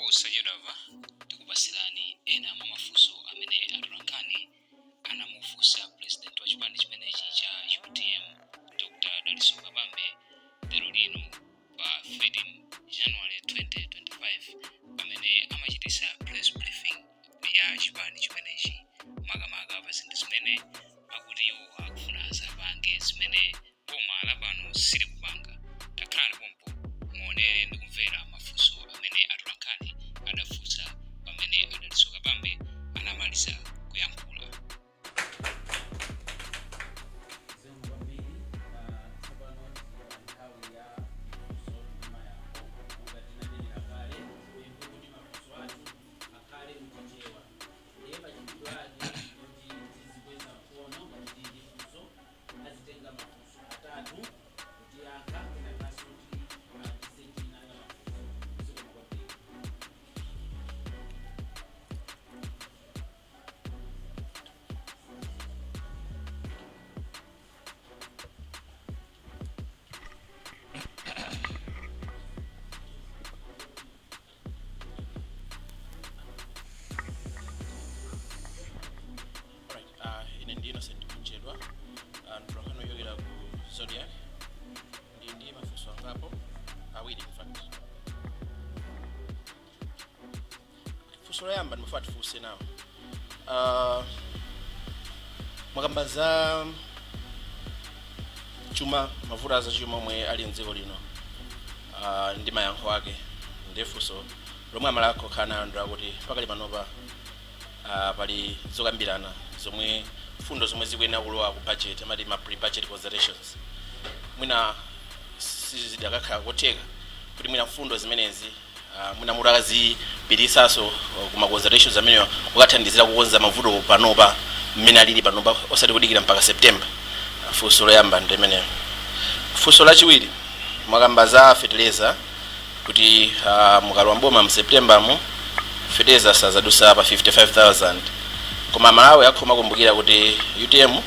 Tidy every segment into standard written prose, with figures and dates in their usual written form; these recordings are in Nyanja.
posachedwapa tikupasirani ena mwa mafunso amene atolankhani anamufunsa president wa chipani chimenechi cha UTM Dr. Daliso Kabambe lero lino pa 13 January 2025 amene amachitisa press briefing ya chipani chimenechi makamaka pa zinthu zimene akuti iwo akufuna azapange zimene boma lapano sili kupanga. Takhalani pompo muonere ndi kumvera mafunso amene atolankhani adafunsa pamene Daliso Kabambe anamaliza kuyankhula. Innocent Mchedwa Nturakano yogera ku Zodiac ndi mafunso angapo awiri in fact. Funso loyamba ndimafuna tifunse nawo mwakamba za chuma mavuto za chuma omwe ali mdziko lino ndi mayankho ake ndi funso lomwe amalako khana ndo akuti pakali panopa pali zokambirana zomwe fundo zomwe zikuyenera kulowa ku budget amati ma pre-budget considerations mwina sizidakakhala kotheka kuti mwina fundo zimenezi mwina mutakazipitisaso kuma considerations amenewa kukathandizira kukonza mavuto panopa mmene alili panopa osati kudikira mpaka September. Funso loyamba ndi imeneyo. Funso lachiwiri mwakamba za fertilizer kuti mukalowa mboma mu September mu fertilizer sazadusa pa 55,000 koma Malawi akhoma kumbukira kuti UTM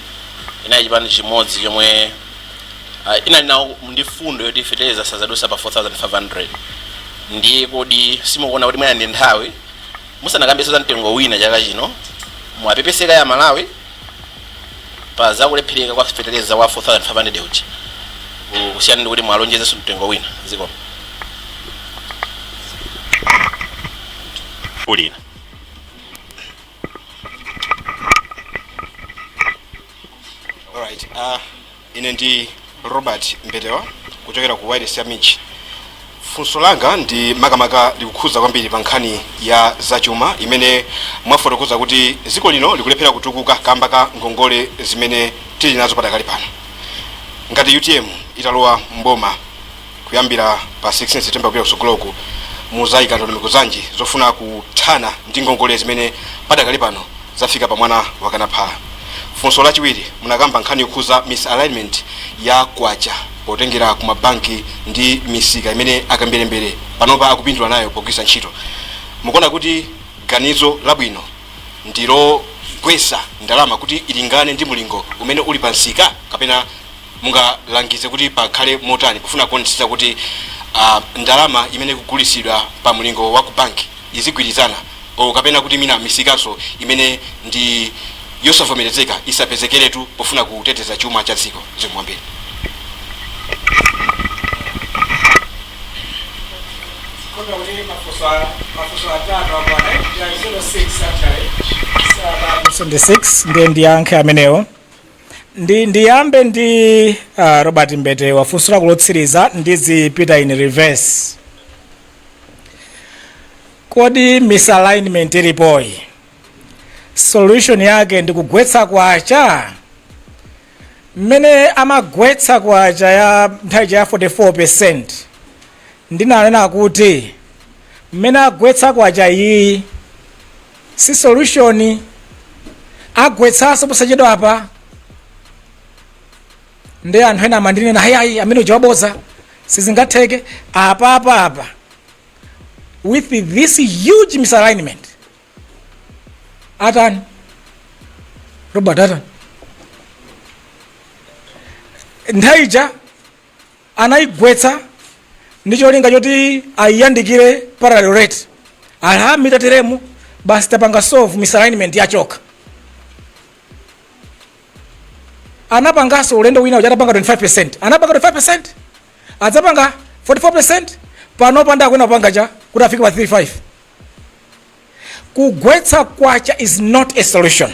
inali chipani chimodzi chomwe inali nawo ndi fundo yoti fertilizer sazadusa pa 4,500 ndiye kodi simukuona kuti mwina ndi nthawi musanakambiso za mtengo wina chaka chino mwapepeseka ya Malawi pa zakulephereka kwa fertilizer wa 4,500 uchi kusiyana ndi kuti mwalonjezeso mtengo wina ziko ulina. Alright, ine ndi Robert Mbetewa kuchokera ku Wireless Yamichi. Funso langa ndi makamaka likukhuza kwambiri pa nkhani ya zachuma imene mwafotokoza kuti dziko lino likulephera kutukuka kamba ka ngongole zimene tili nazo padakali pano. Ngati UTM italowa mboma kuyambira pa 16 September kupita kusogoloko muzayika ndondomeko zanji zofuna kuthana ndi ngongole zimene padakali pano zafika pa mwana wakanaphala. Funso lachiwiri munakamba nkhani yokhuza misalignment ya kwacha potengera ku mabanki ndi misika imene akambirembere panopa akupindula nayo pogwisa ntchito. Mukuona kuti ganizo labwino ndilo gwesa ndalama kuti ilingane ndi mulingo umene uli pa nsika kapena mungalangize kuti pakhale motani kufuna kuonetsa kuti ndalama imene kugulisidwa pa mulingo wa ku banki izigwirizana o kapena kuti mina misikaso imene ndi yosavomerezeka isapezekeretu pofuna kuteteza chuma cha dziko zimwambiri. ndiyankhe amenewo ndiyambe ndi Robert Mbetewa funso lako lotsiriza ndizipita in reverse. Kodi misalignment ilipoyi solution yake ndikugwetsa kwacha mmene amagwetsa kwacha ya nthawi ya 44% ndinanena kuti mmene agwetsa kwacha iyi si solution agwetsaso posachedwa apa ndi anthu ena amandinena hayi amene ujawaboza sizingatheke apa with this huge misalignment atani Robert atani nthaija anayigwetsa ndicho linga choti ayiyandikire parallel rate alami tateremu basi tapanga solve misalignment yachoka. Anapangaso ulendo wina ujatapanga 25%, anapanga 25%, adzapanga 44%, pano panda kwena panga cha kuti afike pa 35. Kugwetsa kwacha is not a solution.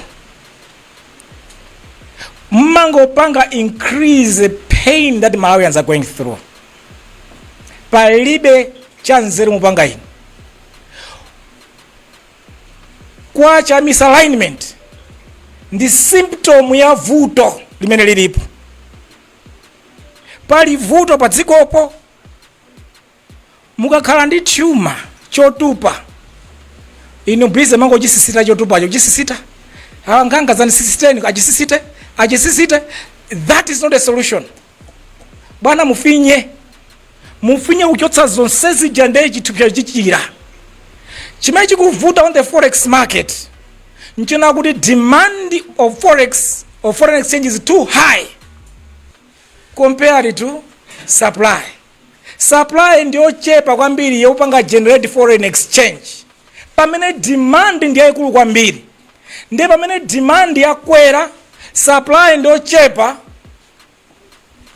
Mango panga increase the pain that Malawians are going through. Palibe chanzeru mupanga ino. Kwacha misalignment ndi symptom ya vuto limene lilipo. Pali vuto pa dzikopo, mukakhala ndi tumor chotupa, inu bize mango chisisita chotupacho chisisita, nganga zani sisiteni achisisite, that is not a solution. Bwana mufinye uchotsa zonsezi jande chitupya chichira. Chimene chikuvuta on the forex market nchina kuti demand of forex or foreign exchange is too high compared to supply. Supply ndio chepa kwambiri yopanga generate foreign exchange. Pamene demand ndiye ikulu kwambiri. Ndiye pamene demand yakwera, supply ndio chepa,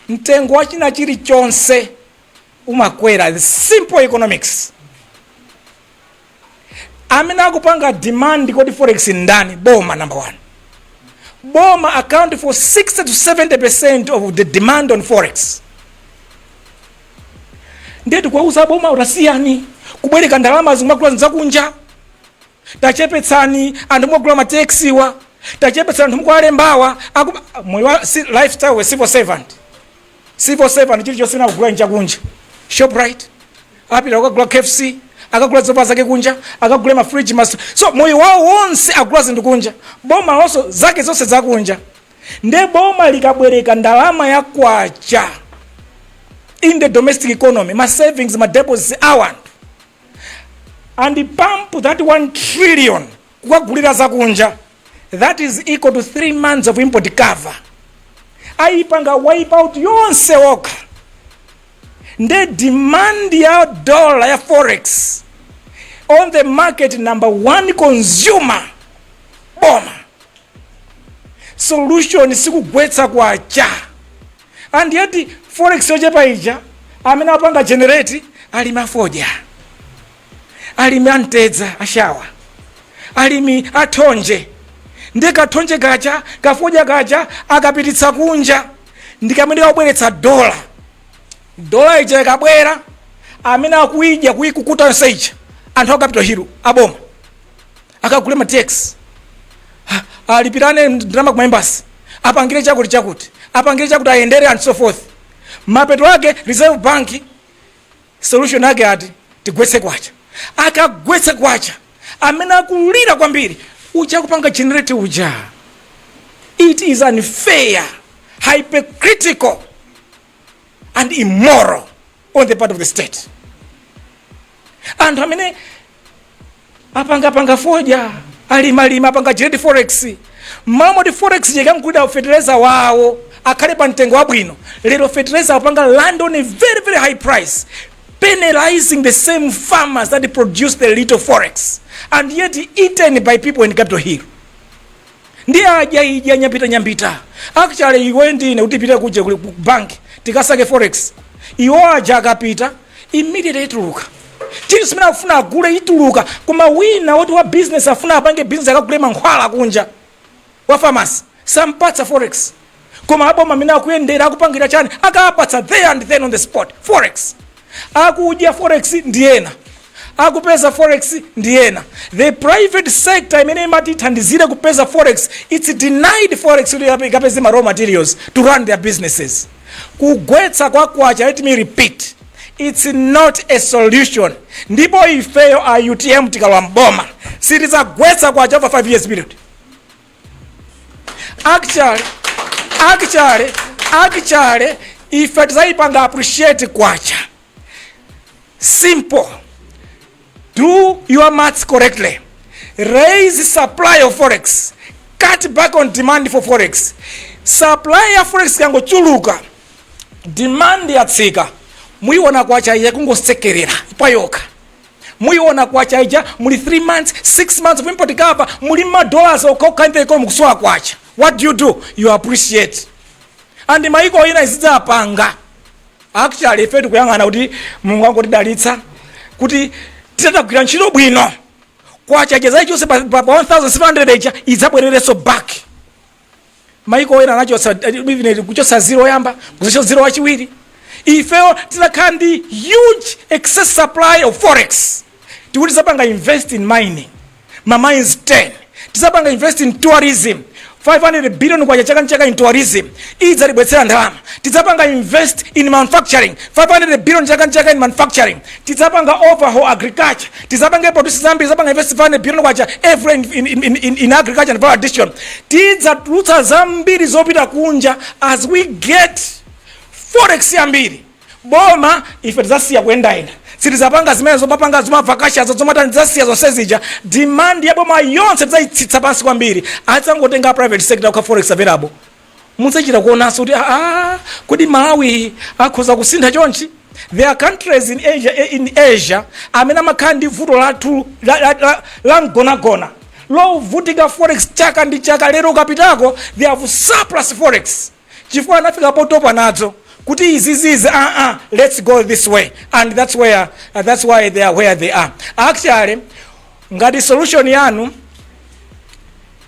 mtengo wa china chili chonse umakwera. The simple economics. Amina kupanga demand kodi forex ndani boma number 1. Boma account for 60 to 70% of the demand on forex. Ndetu kwa uza boma urasiyani kubwereka ndalama zimakula nzakunja, tachepetsani andu mwagula matexiwa, tachepetsani andu mwalembawa moyo lifestyle we civil servant chili chosina kugula nja kunja. Shoprite apita ukagula KFC, akagula zopa zake kunja, akagula ma fridge master. So moyo wao wonse akugula zinthu kunja, boma also zake zonse zakunja. Nde boma likabwereka ndalama ya kwacha in the domestic economy, my savings, my deposits, I want, and the pump that 1 trillion kukagulira zakunja, that is equal to 3 months of import cover. Aipanga wipe out yonse woka. Nde demand ya dollar ya forex on the market number 1 consumer boma. Solution sikugwetsa kwacha. And yet forex yochepa ija amene apanga generate alimi afoja, alimi antedza ashawa, alimi athonje. Ndeka thonje gacha kafoja gacha akapititsa kunja ndikamene wabweretsa dola ija ikabwera amene akuija kuikukuta nseija anthu akapita hero aboma akagule ma tax alipirane ndalama ku embassy apangire chakuti ayendere and so forth. Mapeto ake Reserve Bank solution yake ati tigwetse kwacha. Akagwetse kwacha amene akulira kwambiri uja kupanga generate uja. It is unfair, hypocritical and immoral on the part of the state. And amene apanga foja alima apanga generate forex. Mamo di forex jekankuda fertilizer wao akale pa mtengo wabwino. Lero fertilizer apanga land on a very very high price, penalizing the same farmers that produce the little forex and yet eaten by people in Capitol Hill. Ndiye aja nyambita. Actually iwe ndine utipita kuje bank tikasake forex. Iwo aja akapita immediately ituluka. Chiri simena afuna agule ituluka kuma wina watu wa business afuna apange business akagule mankhwala kunja wa pharmacy sampatsa forex. Kuma aboma mina akuyendera akupangira chani akapatsa there and then on the spot forex. Akuja forex ndiena, akupeza forex ndiena. The private sector imene imati thandizire kupeza forex, it's denied forex kuti ikapeze ma raw materials to run their businesses. Kugwetsa kwacha, let me repeat, it's not a solution. Ndipo ifeyo a UTM tikalwa mboma sitiza gwetsa kwacha over 5 years period. Actually if tizaipanga appreciate kwacha, simple, do your maths correctly, raise supply of forex, cut back on demand for forex. Supply ya forex kango chuluka, demand ya tsika, muiwona kwacha yakungo sekerera ipayoka. muiona kwacha ija muli 3 months 6 months of import cover muli $dollars okokanthe iko mukusowa kwacha. What do? You appreciate. And maiko ina izidza apanga actually ife tikuyang'ana kuti Mulungu angotidalitsa kuti titatagwira ntchito bwino kwacha chezai chose pa 1700 ija idzabwerereso back. Maiko ina anachosa kuchosa zero yamba kuchosa zero wachiwiri. Ifeo tilakhala ndi huge excess supply of forex. Tikuti tisapanga invest in mining, mines 10. Tisapanga invest in tourism, 500 billion kwa chaka in tourism. Idza libwetsera ndalama. Tisapanga invest in manufacturing, 500 billion chaka in manufacturing. Tisapanga overhaul agriculture. Tisapanga produce zambi, tisapanga invest 500 billion kwa every in agriculture and value addition. Tidza tulutsa zambiri zopita kunja as we get forex yambiri. Boma ife tizasiya kuendaenda. Sitizapanga zimene zopapanga zomavakasha zomata tizasiya zonsezija. Demand ya boma yonse tizaitsitsa pansi kwambiri. Atsangotenga private sector kwa forex available. Mutsachita kuonanso kuti kodi Malawi akhoza kusintha chonchi. There are countries in Asia amene amakhala ndi vuto la mgonagona lovutika forex chaka ndi chaka. Lero ukapitako they have surplus forex chifukwa anafika potopa nadzo kuti izizizi let's go this way, and that's why they are where they are. Actually ngati solution yanu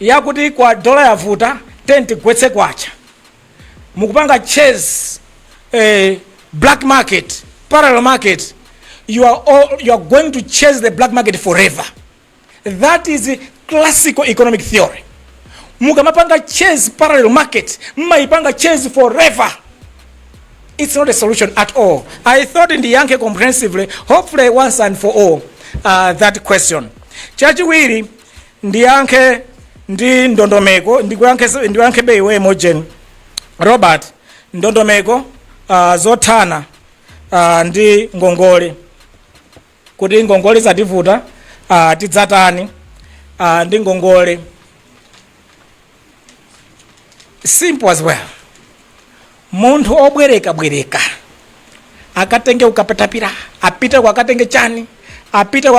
yakuti kwa dola yavuta tigwetse kwacha mukupanga chase black market, parallel market, you are going to chase the black market forever. That is classical economic theory. Mukamapanga chase parallel market, mmaipanga chase forever. It's not a solution at all. I thought in the Yankee comprehensively, hopefully once and for all, that question. Chachiwiri ndiyanke ndi ndondomeko ndiyanke beiwe mojen Robert ndondomeko zothana ndi ngongole kuti ngongole zativuta tidzatani ndi ngongole. Simple as well. Munthu obwereka akatenge ukapatapira apite kwa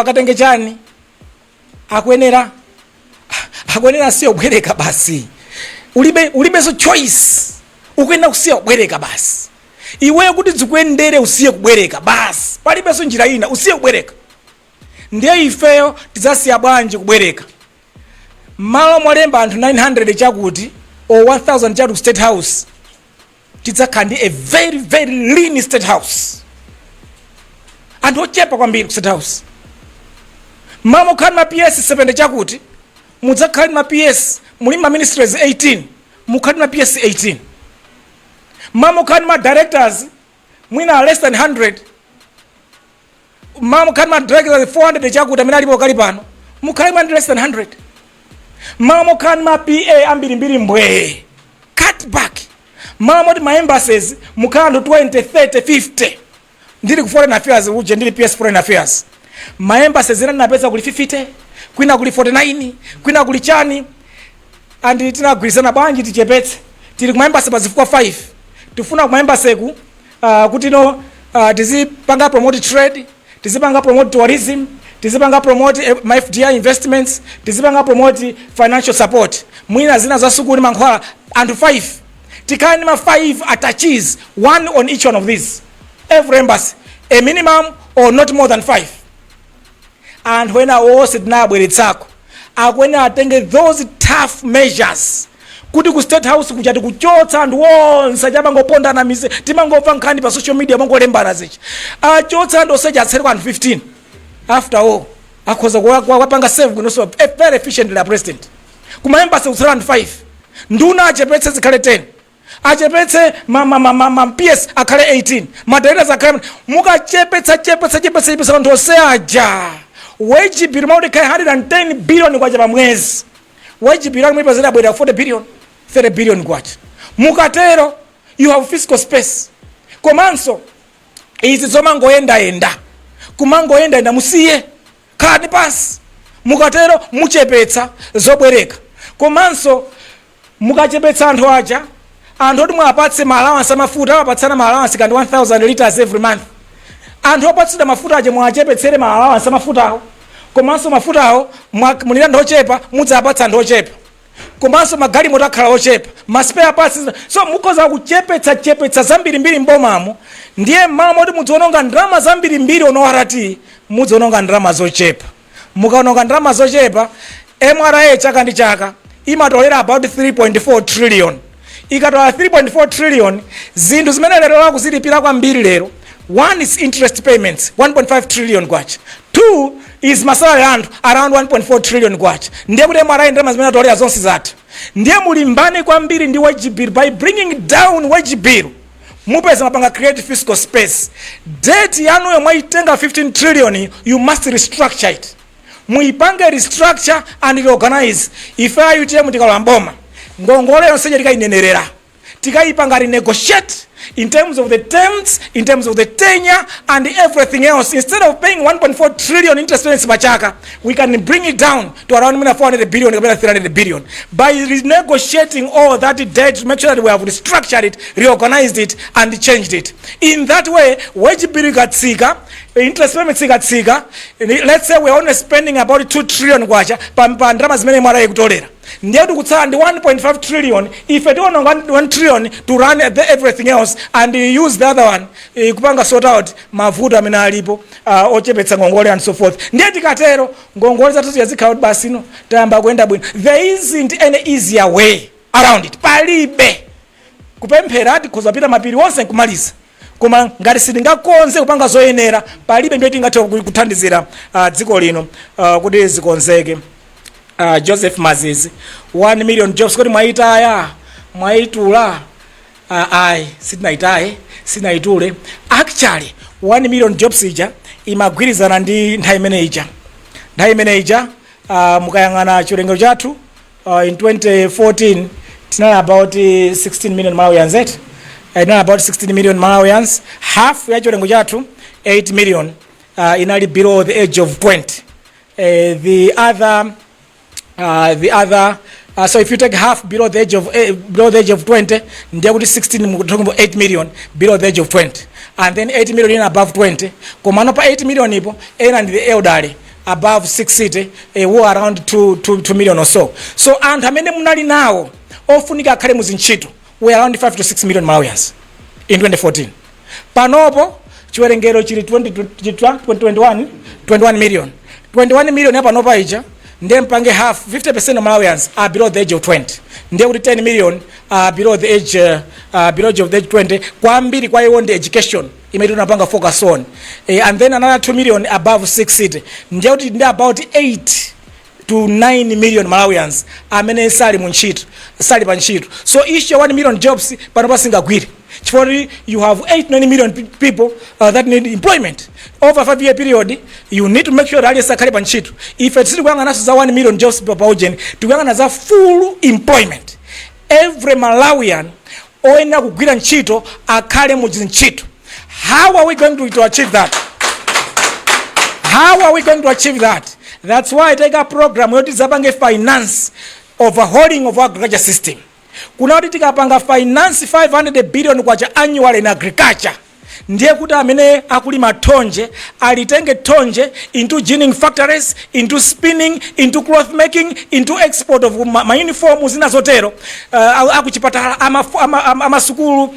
akatenge chani akwenera siyo bwereka basi. Ulibe so choice. Ukenda kusiya kubwereka basi. Iweyo kuti zikuendere usiye kubwereka basi. Palibe so njira ina usiye kubwereka. Ndiye ifeyo tizasiya bwanji kubwereka. Malo mwalemba anthu 900 chakuti or 1000 chakuti state house. Tidzakandi a very very lean state house. And ochepa kwambiri state house. Mamo khali ma PS 70 chakuti mudzakhali ma PS muli ma ministries 18 mukhali ma PS 18. Mamo khali ma directors mwina less than 100. Mamo khali ma directors 400 chakuti amene alipo kali pano mukhali ma less than 100. Mamo khali ma PA ambiri mbwe. Cut back. Mamo ma embassies mukhala 20 30 50. Ndili ku foreign affairs uje ndili PS foreign affairs. Ma embassies ina napeza kuli 50, kwina kuli 49, kwina kuli chani. And tinagwirizana bwanji tichepetse. Tili ku embassy pazifukwa 5. Tufuna ku embassy ku kuti no tizipanga promote trade, tizipanga promote tourism, tizipanga promote my FDI investments, tizipanga promote financial support. Mwina zina za sukuli mankhwala and 5. Tikani ma 5 attaches, one on each one of these. Every embassy, a minimum or not more than 5. And when I was at Nabweretsako, when I attended those tough measures, kuti ku state house kuja tikuchotsa and once ajabango ponda na mise timangova nkhani pa social media mongo lembana zichi achotsa ndo seja atserwa 15. After all akhoza wapanga save kunoso very efficiently la president kuma embassy utsera 5 nduna achepetse zikhale 10 achepetse PS akhale 18 madaires akhale mukachepetsa ndo seaja wage bill maude kai 110 billion kwa jaba mwezi wage bill mwipa zina bweda 40 billion 30 billion kwacha mukatero you have fiscal space komanso izi zomangoenda kumangoenda musiye kadi pass mukatero muchepetsa zobwereka komanso mukachepetsa anthu aja anthu oti mwapatse ma allowance amafuta apatsana ma allowance kandi 1000 liters every month anthu opatsidwa mafuta aje mwachepetsere ma allowance amafutawo, komanso mafutawo mulira anthu ochepa mudzapatsa anthu ochepa, komanso magalimoto akhala ochepa, ma spare parts. So mukhoza kuchepetsa zambirimbiri mbomamo, ndiye mmalo moti mudziononga ndalama zambirimbiri onowarati mudziononga ndalama zochepa. Mukaononga ndalama zochepa, MRA chaka ndi chaka imatolera about 3.4 trillion. Ikatola 3.4 trillion, zinthu zimene lero lakuzilipira kwambiri lero, one is interest payments 1.5 trillion kwacha, two is masalary anthu around 1.4 trillion kwacha. Ndiye kuti MRA ndalama zimene atolera zonse zathu. Ndiye mulimbane kwambiri ndi wage bill. By bringing down wage bill mupeza mapanga create fiscal space. Debt yanu mwaitenga 15 trillion, you must restructure it. Muipange restructure and reorganize. Ife ayutie tikalowa mboma ngongole yonse tikainenerera, tikaipanga renegotiate in terms of the terms, in terms of the tenure and everything else. Instead of paying 1.4 trillion interest payments pachaka, we can bring it down to around 400 billion, 300 billion. By renegotiating all that debt, to make sure that we have restructured it, reorganized it, and changed it. In that way, wage bill ikatsika, interest payments ikatsika, let's say we're only spending about 2 trillion kwacha, pa ndalama zimene MRA ikutolera. Ndiye kutsala ndi 1.5 trillion, if you don't 1 trillion to run everything else and you use the other one kupanga sort out mavuto amene alipo ochepetsa ngongole and so forth. Ndiye tikatero ngongole zathu yazikhala kuti basi no tayamba kuyenda bwino. There isn't any easier way around it. Palibe kupemphera ati kuzapita mapiri onse kumaliza, koma ngati sitingakonze kupanga zoyenera palibe ndiye tingathe kuthandizira dziko lino kuti zikonzeke. Joseph Mazizi, 1 million jobs kodi mwaitaya mwaitula? Ai sitinaitaye sinaitule. Actually 1 million jobs ija imagwirizana ndi nthawi imene ija mukayang'ana chiwerengero chathu in 2014 tinali about 16 million Malawians, about 16 million Malawians. Half ya chiwerengero chathu 8 million inali below the age of 20. The other so if you take half below the age of 20, ndiye kuti 16 talking about 8 million below the age of 20, and then 8 million in above 20. Komano pa 8 million ipo and the elderly above 60 who around 2 million or so. So anthu amene munali nawo ofunika akhale muzintchito we around 5 to 6 million Malawians in 2014. Panopo chiwerengero chili 21 million yapanopa ija. Ndiye mpange half 50% of Malawians are below the age of 20. Ndiye kuti 10 million are below the age of the age 20. Kwambiri kwa iwo ndi education imene tunapanga focus on. And then another 2 million above 60. Ndiye kuti ndi about 8 to 9 million Malawians amene sali pa ntchito. So each 1 million jobs panopa singagwire. Chifukwa you have 8 to 9 million people that need employment. Over 5-year period, you need to make sure that aliyense akhale pa ntchito. If it's tikuyang'ana za 1 million jobs pa ujeni, tikuyang'ana za full employment. Every Malawian oyenera kugwira ntchito akhale mu ntchito. How are we going to achieve that? How are we going to achieve that? That's why I take a program where tizapange finance overhauling of our agriculture system. Kuna kuti tikapanga finance 500 billion kwacha annual in agriculture, ndiye kuti amene akulima tonje alitenge tonje into ginning factories, into spinning, into cloth making, into export of ma uniform zinazotero, akuchipatala amasukulu,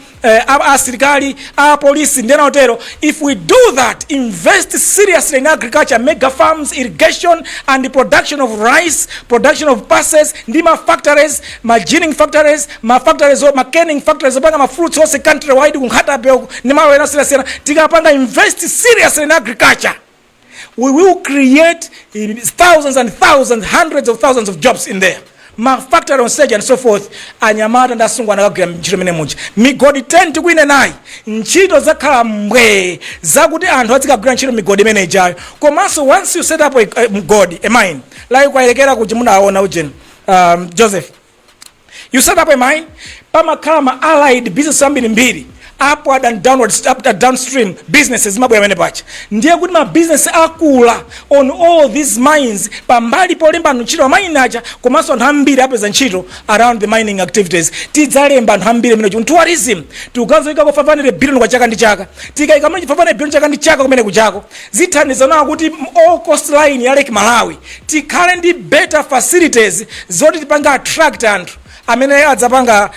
asirikali, police ndenotero. If we do that, invest seriously in agriculture, mega farms, irrigation and the production of rice, production of pulses, ndima factories, ma ginning factories, ma factories or ma canning factories, opanga ma fruits ose country wide kunkhata beo nimalo ena sila tikapanga invest seriously in agriculture, we will create thousands and thousands, hundreds of thousands of jobs in there. Ma factory on stage and so forth. Anyamata ndasungwa nakagwira ntchito mene munji migodi 10 tikwine nayi ntchito zakhala mbwe zakuti anthu azikagwira ntchito migodi imene ijayo. Komanso once you set up a migodi, a mine, like kwayelekera kuti munaona ujeni Joseph, you set up a mine, pamakhala ma allied business ambiri mbiri upward and downstream businesses mabwera mene pacha. Ndiye kuti ma business akula on all these mines pambali polemba ntchito mine acha komanso anthu ambiri apeza ntchito around the mining activities. Tidzalemba anthu ambiri mene tourism tikazoika ko 500 billion kwa chaka ndi chaka. Tikaika mene 500 billion chaka ndi chaka kumene kuchako zithandiza nawo kuti all coastline ya Lake Malawi tikhale ndi better facilities zoti tipanga attract anthu amene adzapanga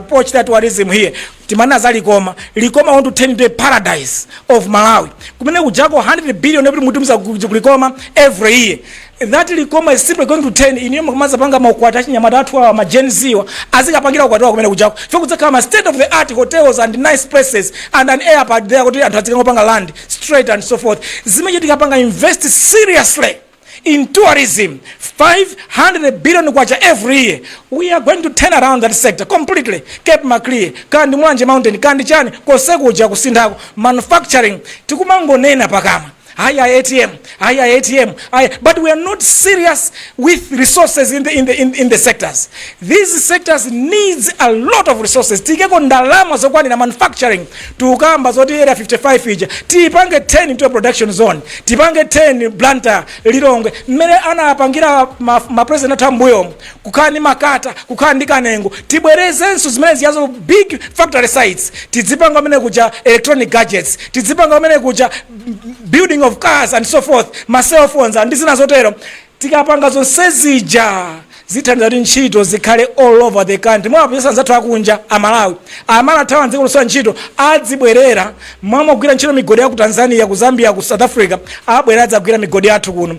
pochita tourism here. Timana za Likoma want to turn into a paradise of Malawi. Kumene kujako 100 billion every mutumza kulikoma every year. That Likoma is simply going to turn in yoma kumaza panga maukwata chinyamata atu wa majenziwa azikapangira ukwatoa kumene kujako. Fyo kuzakama state of the art hotels and nice places and an airport there kuti anthu azikangopanga land straight and so forth. Zimeje tikapanga invest seriously in tourism 500 billion kwacha every year. We are going to turn around that sector completely. Cape Maclear, Kandi Mwanje Mountain, Kandi Chani, Kosekuja kusindako, manufacturing tikumangonena pakama. Higher ATM, but we are not serious with resources in the sectors. These sectors needs a lot of resources. Tikeko ndalama zokwani na manufacturing tukamba zoti area 55 ija tipange 10 into a production zone, tipange 10 Blantyre Lilongwe mmene anapangira ma president ambuyo kukani Makata kukani Kanengo tibwerezenso zimene ziyazo big factory sites tizipanga mene kuja electronic gadgets tizipanga mene kuja building of cars and so forth, ma cell phones and zina zotero tikapanga zonse zija zithandiza ntchito zikhale all over the country. Mwa pesa nzathu akunja amalawi amala tawa nziko losa ntchito adzibwerera mwamwe kugwira ntchito migodi ya ku Tanzania ku Zambia ku South Africa abwera adzagwira migodi yathu kuno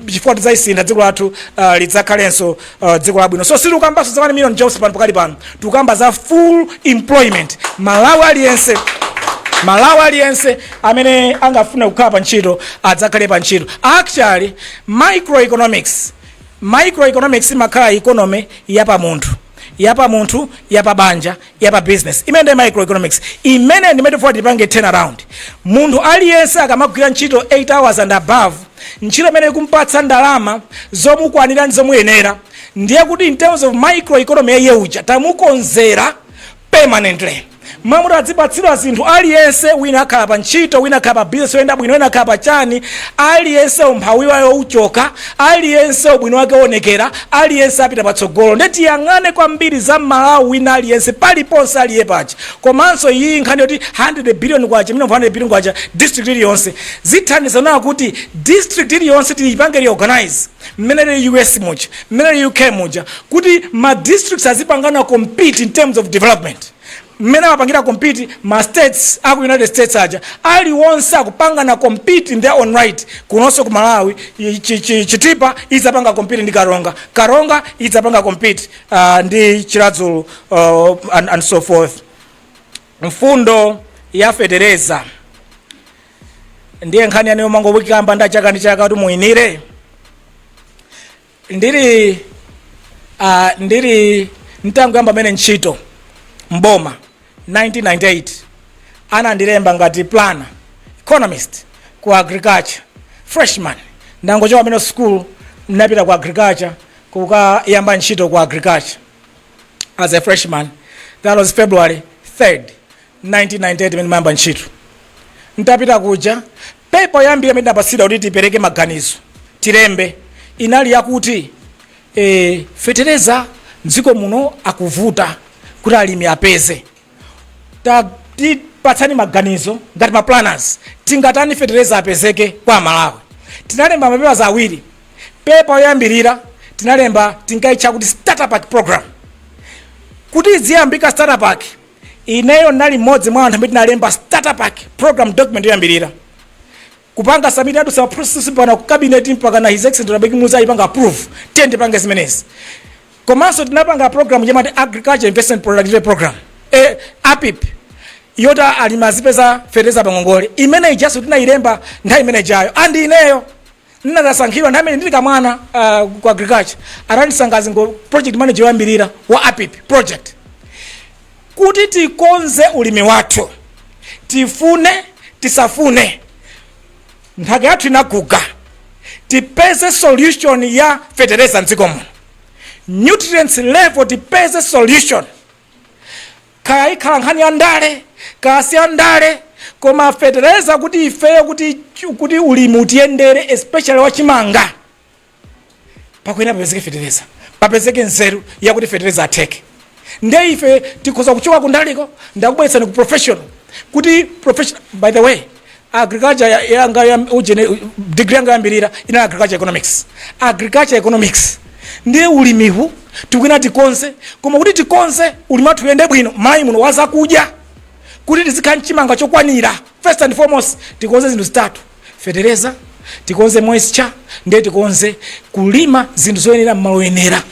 before tizayisinda dziko lathu lidzakhalenso dziko labwino. So siri ukambaso za 1 million jobs pano pakali pano tukamba za full employment. Malawi aliyense amene angafuna kukhala pa ntchito adzakhale pa ntchito. Actually microeconomics makhala economy yapa munthu yapa banja yapa business. Imene microeconomics imene ndimene for tipange turn around. Munthu aliyense akamagwira ntchito 8 hours and above ntchito imene kumpatsa ndalama zomukwanira ndi zomuyenera ndiye kuti in terms of microeconomy yeuja tamukonzera permanently. Mamudu adzipatsirwa zinthu aliyense wina akhala pa ntchito wina akhala pa business wenda bwino wina akhala pa chani aliyense umphawi wayo uchoka aliyense ubwino wake onekera aliyense apita patsogolo. Ndeti yang'ane kwambiri za Malawi wina aliyense paliponse aliye pacha komanso iyi nkhani yoti 100 billion kwacha 100 billion kwacha district iliyonse zithandiza nawo kuti district iliyonse tiyipange reorganize mmene US muja mmene UK muja kuti ma districts azipangana compete in terms of development. Mmene apangira compete ma states aku United States aja ali wonse akupanga na compete in their own right. Kunonso ku Malawi Chitipa izapanga compete ndi Karonga izapanga compete ndi Chiradzulu and so forth. Mfundo ya Federeza ndiye nkhani yaneyo mango wikamba nda chaka ndi chaka kuti muinire ndiri ntango yamba mene ntchito mboma 1998 anandilemba ngati planner economist ku agriculture freshman ndangochoka meno school napita ku agriculture kuka yamba ntchito ku agriculture as a freshman. That was February 3rd 1998 mene mayamba ntchito ntapita kuja pepa yambira mene napasida kuti tipereke maganizo tilembe inali yakuti fetereza nziko muno akuvuta kuti alimi apeze tipatsani maganizo ngati ma planners tingatani fetereza apezeke kwa Malawi. Tinalemba mapepa za awiri. Pepa yoyambirira tinalemba tinkaicha kuti startup pack program kuti ziyambika startup pack ineyo nali modzi mwa anthu amene tinalemba startup pack program document yoyambirira kupanga submit adu sa process pana ku cabinet mpaka na his excellency Rabeki Musa ipanga approve tende panga zimenezi. Komanso tinapanga program yamati agriculture investment productivity program APIP yota alimazipeza fetereza pangongole imene ijaso tinailemba nthawi imene jayo andi ineyo ninasankhidwa nthawi imene ndili kamwana ku agriculture aranisangazi ngo project manager yoyambirira wa APIP project kuti tikonze ulimi wathu tifune tisafune nthaka yathu inaguga tipeze solution ya fetereza mdziko muno nutrients level tipeze solution. Kaya ikhala nkhani ya ndale kasiya ndale koma fetereza kuti ifeyo kuti ulimi utiyendere especially wachimanga pakwena papezeke fetereza papezeke nzeru yakuti fetereza ateke nde ife tikhoza kuchoka kundaliko ndakubwetsani ku professional kuti professional. By the way, agriculture yanga degree yanga yambirira ina agriculture economics ndiye ulimihu tikwina tikonze koma kuti tikonze ulimi wathu uyende bwino mayi muno wazakudya kuti tizikhala chimanga chokwanira. First and foremost tikonze zinthu zitatu: fetereza, tikonze moisture, ndiye tikonze kulima zinthu zoyenera mmaloyenera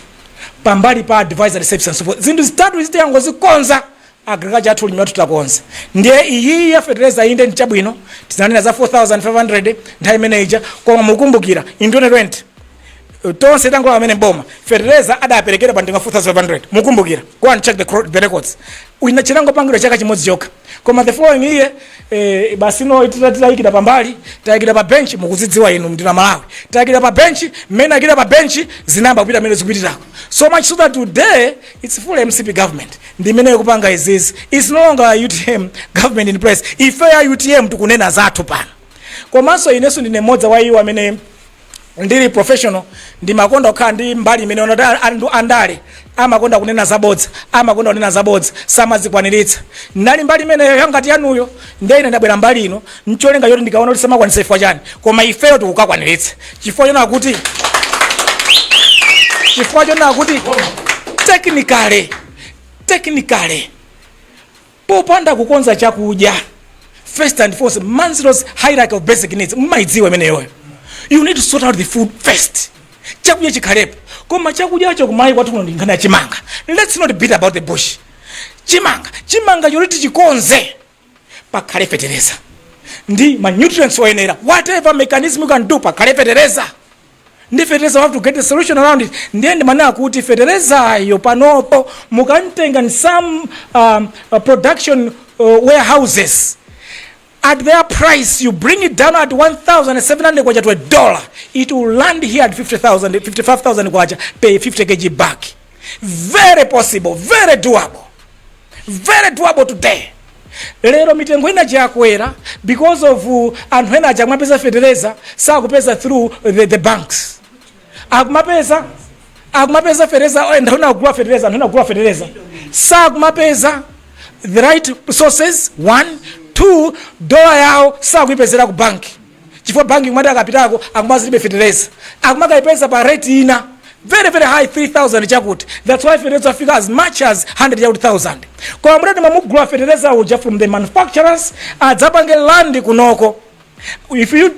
pambali pa advisory services and so forth. Zinthu zitatu izi tiyango zikonza agriculture athu ulimi wathu takonza. Ndiye iyi ya fetereza inde nchabwino tizanena za 4500 nthawi manager koma mukumbukira in 2020 tonse tango amene boma fetereza adaperekera pa ndinga 4500 mukumbukira. Go and check the records. Uina chilango pangiro chaka chimodzi chokha koma the following year basi no titayikira pambali tayikira pa bench mukuzidziwa inu ndina Malawi tayikira pa bench mmene akira pa bench zinamba kupita mmene zikupitirako so much so that today it's full MCP government ndi mmene kupanga izizi. It's no longer UTM government in place. Ife ya UTM tukunena zathu pano komanso ineso ndine modza wa iwo amene ndili professional ndi makonda okhala ndi mbali imene andale amakonda kunena zabodza samazikwaniritsa. Nali mbali imeneyo yangati yanuyo ndiye ine ndabwera mbali ino ncholenga yoti ndikaona kuti samakwanisa ifwa chani koma ifeyo tikukakwaniritsa chifukwa chona kuti technically popanda kukonza chakudya first and foremost Maslow's hierarchy of basic needs mumaidziwa imeneyo. You need to sort out the food first. Chakudya chikhalepo koma chakudya cho kumayi kwathu kuno ndingana ya chimanga. Let's not beat about the bush. Chimanga yoliti chikonze pakhale fetereza ndi ma nutrients oyenera whatever mechanism you can do pakhale fetereza ndi fetereza have to get a solution around it. Ndiye manena kuti fetereza yo panopo mukantenga in some production warehouses at their price, you bring it down at 1,700 kwacha to $1, it will land here at 55,000 kwacha, pay 50 kg back. Very possible, very doable today. Lero mitengo ina chakwera because of anthu ena achakumapeza fetereza sakupeza through the banks. Akumapeza fetereza ndahuna kugula fetereza sakumapeza the right sources. 1, 2, dola yao sakuipezera ku banki chifukwa banki kumati akapitako akumazilibe fetereza akumakaipeza pa rate ina very high 3,000 chakuti. That's why fetereza figure as much as 100,000 kwa mradi mamugula fetereza uja from the manufacturers adzapange land kunoko. If you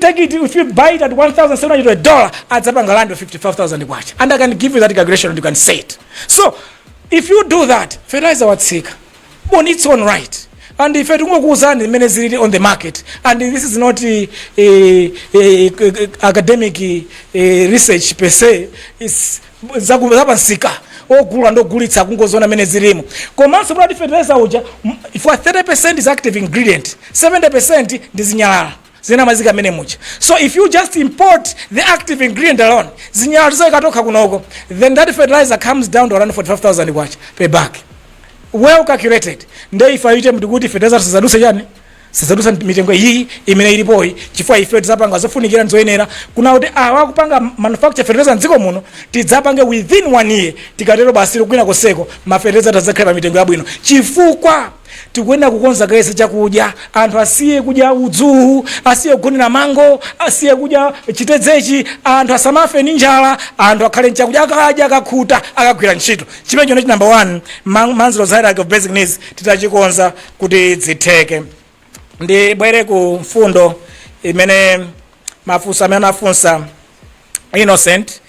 buy it at $1,700 adzapanga land of 55,000 kwacha and I can give you that calculation and you can say it. So if you do that fetereza watsika on its own right. And if you go on the market, and this is not academic research per se, it's zabansika. Oh, gula ndo gulitsa kungozona mene zilimu. Komanso blood fertilizer uja, for 30% is active ingredient, 70% ndizinyalala. Zina mazika mene mucha. So if you just import the active ingredient alone, zinyalala zo ikatoka kunoko, then that fertilizer comes down to around 45,000 kwacha per bag. Well calculated. Nde ifa yite mtukuti fetereza sizadusa mitengo hii imene ilipoi chifukwa ife tizapanga zofunikira nzoyenera kuna kuti wakupanga manufacture fetereza nziko muno tidzapange within 1 year tikatero basi kwina koseko mafetereza tazakhala mitengo yabwino chifukwa tikwenda kukonza kaisa chakudya anthu asiye kudya udzu asiye kugonera mango asiye kudya chitedzechi anthu asamafe ndi njala anthu akhale chakudya akadya akakhuta akagwira ntchito chimenecho ndi number 1 Maslow's hierarchy of basic needs titachikonza kuti zitheke. Ndi bwere ku mfundo imene mafunso amene afunsa Innocent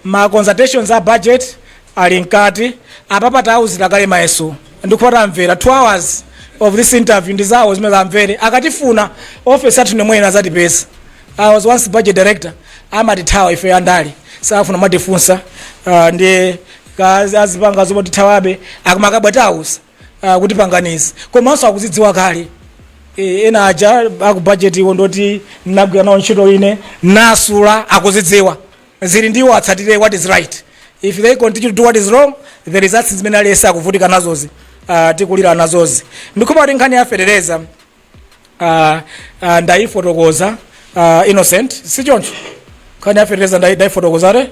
ma consultations a budget ali nkati apapa tauzira kale mayeso ndikupata amvera 2 hours of this interview ndizawo zimene amvere akatifuna office athu nemwena azatipesa. I was once budget director amatithawa ife andali safuna matifunsa ndi azipanga zomwe tithawabe akumakabwatausa kuti panganiza komanso akuzidziwa kale ena aja akubudget iwo ndoti nagwira nawo ntchito ine nasula akuzidziwa zili ndiwo atsatire what is right. If they continue to do what is wrong, the results zimene alesa akuvutika nazozi tikulira nazozi ndikhopa kuti nkhani yaferereza ndayifotokoza Innocent sichoncho nkhani yaferereza ndayifotokozare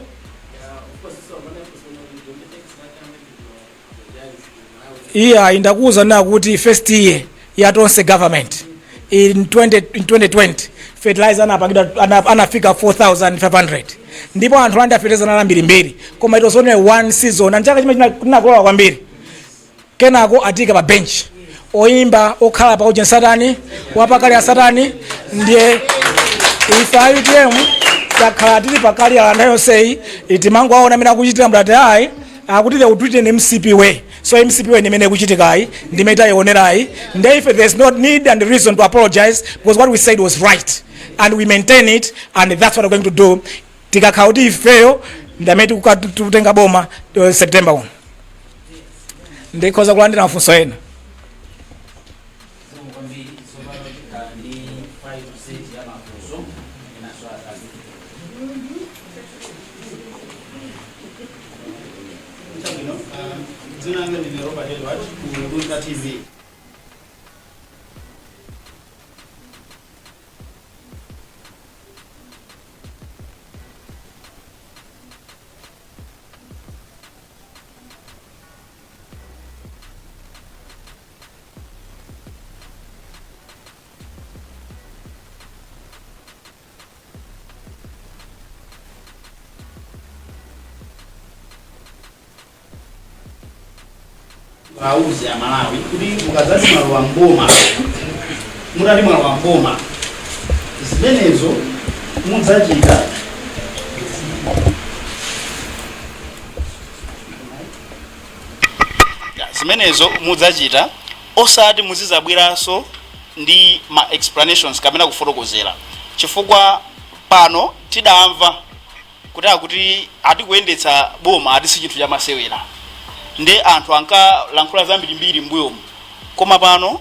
iya indakuza na kuti first year ya tonse government in 2020 fertilizer anafika 4500 ndipo anthu andafertilizer nalambiri mbiri koma it was only one season and chaka chimene tinakolola kwambiri kenako atika pa bench oyimba okhala pa uje satani wapakali ya satani ndiye ife UTM takhala tili pakali ya anthu yonseyi itimango aona amene akuchitira mdati ayi akuti they will do it in MCP way. So MCP way nimene kuchitikai ndimeta ionerai ndeife there's no need and reason to apologize because what we said was right and we maintain it and that's what we're going to do. Tikakauti ifeyo ndameti kutenga boma September 1 ndikoza kulandira mafunso ena. Zinanga ni Robert Edward ku Gunta TV. Auzi ya Malawi kuti mukazati malo wa mboma mutati malo wa mboma zimenezo mudzachita osati muzizabweraso ndi ma explanations kapena kufotokozera chifukwa pano tidamva kuti atikuyendetsa boma atisi chinthu cha masewera ndi anthu ankalankhula zambiri mbiri mbuyomu koma pano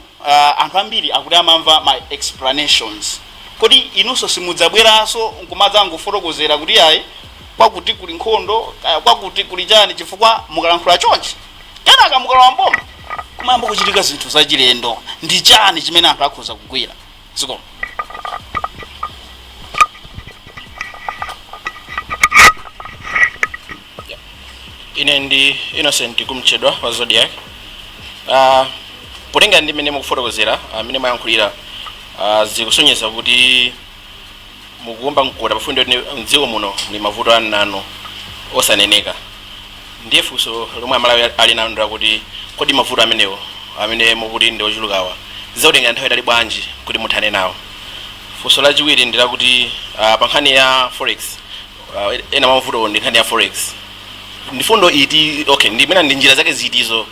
anthu ambiri akuti amamva my explanations kodi inunso simudzabweraso nkumadza ngofotokozera kuti ayi kwakuti kuli nkhondo kwakuti kuli chani chifukwa mukalankhula chonchi kenaka mukalowa mboma kumayamba kuchitika zinthu zachilendo ndi chani chimene anthu akhoza kugwira zikomo. Ine ndi Innocent kumchedwa wa Zodiac. Potenga ndi mene mukufotokozera amene mayankhulira zikusonyeza kuti mukuomba mkota pafundo mdziko muno muli mavuto ananu osaneneka. Ndiye funso lomwe Amalawi ali nalo kuti kodi mavuto amenewo amene mukuti ndi ochulukawa zautenga nthawi itali bwanji kuti muthane nawo. Funso lachiwiri ndi lakuti pa nkhani ya forex ena mavuto ndi nkhani ya forex ndifundo iti okay ndimene ndi njira zake zitizo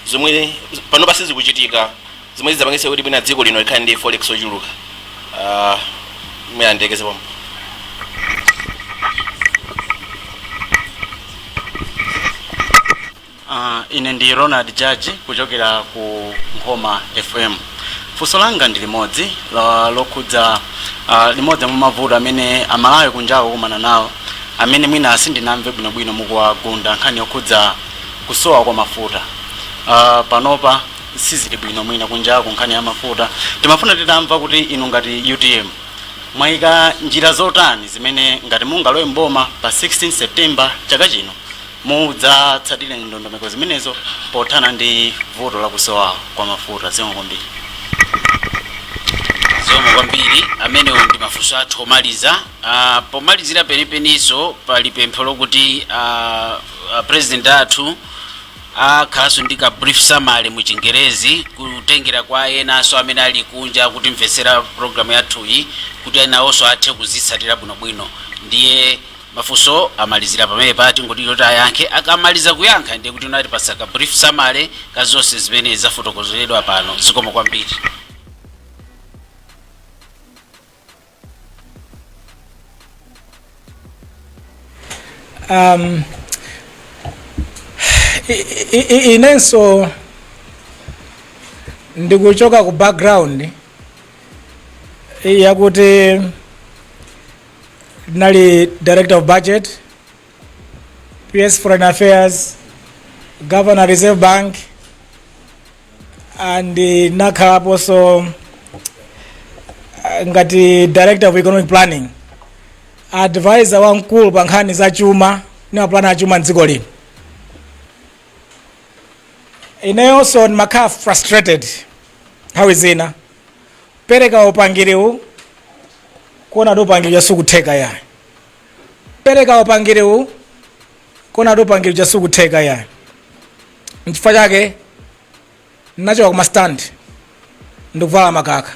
zomwe pano basi zikuchitika zomwe zizapangisa kuti bwina dziko lino likhale ndi forex ochuluka muyandekeze pomwe. Ine ndi Ronald Judge kuchokera ku Ngoma FM. Funso langa ndi limodzi lokhudza limodzi mwa mavuto amene Amalawi kunjawo kumana nawo amene mwina asindinamve bwinobwino mukuwagunda nkhani yokhudza kusowa kwa mafuta. Panopa sizili bwino mwina kunjawo nkhani ya mafuta timafuna titamva kuti inu ngati UTM mwayika njira zotani zimene ngati mungalowe mboma pa 16 September chaka chino mudzatsatire ndondomeko zimenezo pothana ndi vuto la kusowa kwa mafuta. Zomwe kwambiri amene ndi mafunso athu omaliza. Pomalizira penipeniso pali pempho lokuti president athu akhalanso ndi ka brief summary mu Chingerezi kutengera kwa enanso amene ali kunja kuti mvetsera program yathuyi kuti enawonso athe kuzitsatira bwinobwino. Ndiye mafunso amalizira pamene pati ngoti yoti ayankhe akamaliza kuyankha ndiye kuti unati pasaka brief summary kazonse zimene zafotokozeredwa pano. Zikomo kwambiri. Inenso ndikuchoka ku background yakuti nali director of budget, PS Foreign Affairs, Governor Reserve Bank, and nakhalaponso ngati director of economic planning, advisor wamkulu pa nkhani za chuma ni mapulani achuma mdziko lino. Ineyonso ndimakhala frustrated nthawi zina pereka upangiriwu kuona kuti upangiri chasukutheka yayi, pereka upangiriwu kuona kuti upangiri chasukutheka yayi. N'chifukwa chake nachoka kuma stand ndikuvala makaka.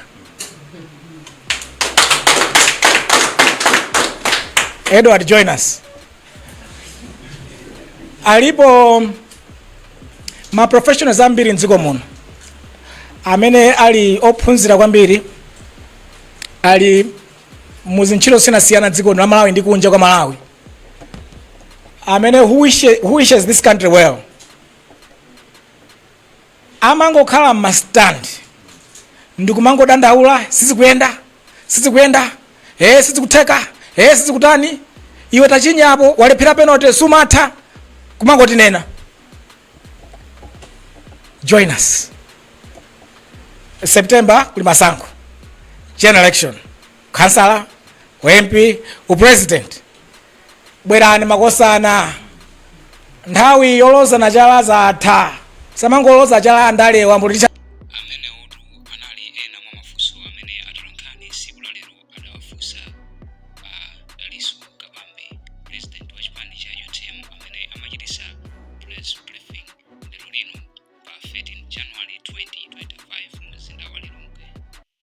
Edward join us. Alipo ma professionals ambiri mdziko muno amene ali ophunzira kwambiri, ali muzintchito zosiyanasiyana dziko la Malawi ndi kunja kwa Malawi, amene who wishes this country well, amangokhala m'mastand ndikumangodandaula sizikuyenda sizikutheka sizikutani, iwe tachinyapo walephera penalty sumatha kumangotinena. Join us. September kuli masankho, general election, councillor, MP, president. Bwerani makosana, nthawi yoloza na chala zatha, samangoloza chala andale wambo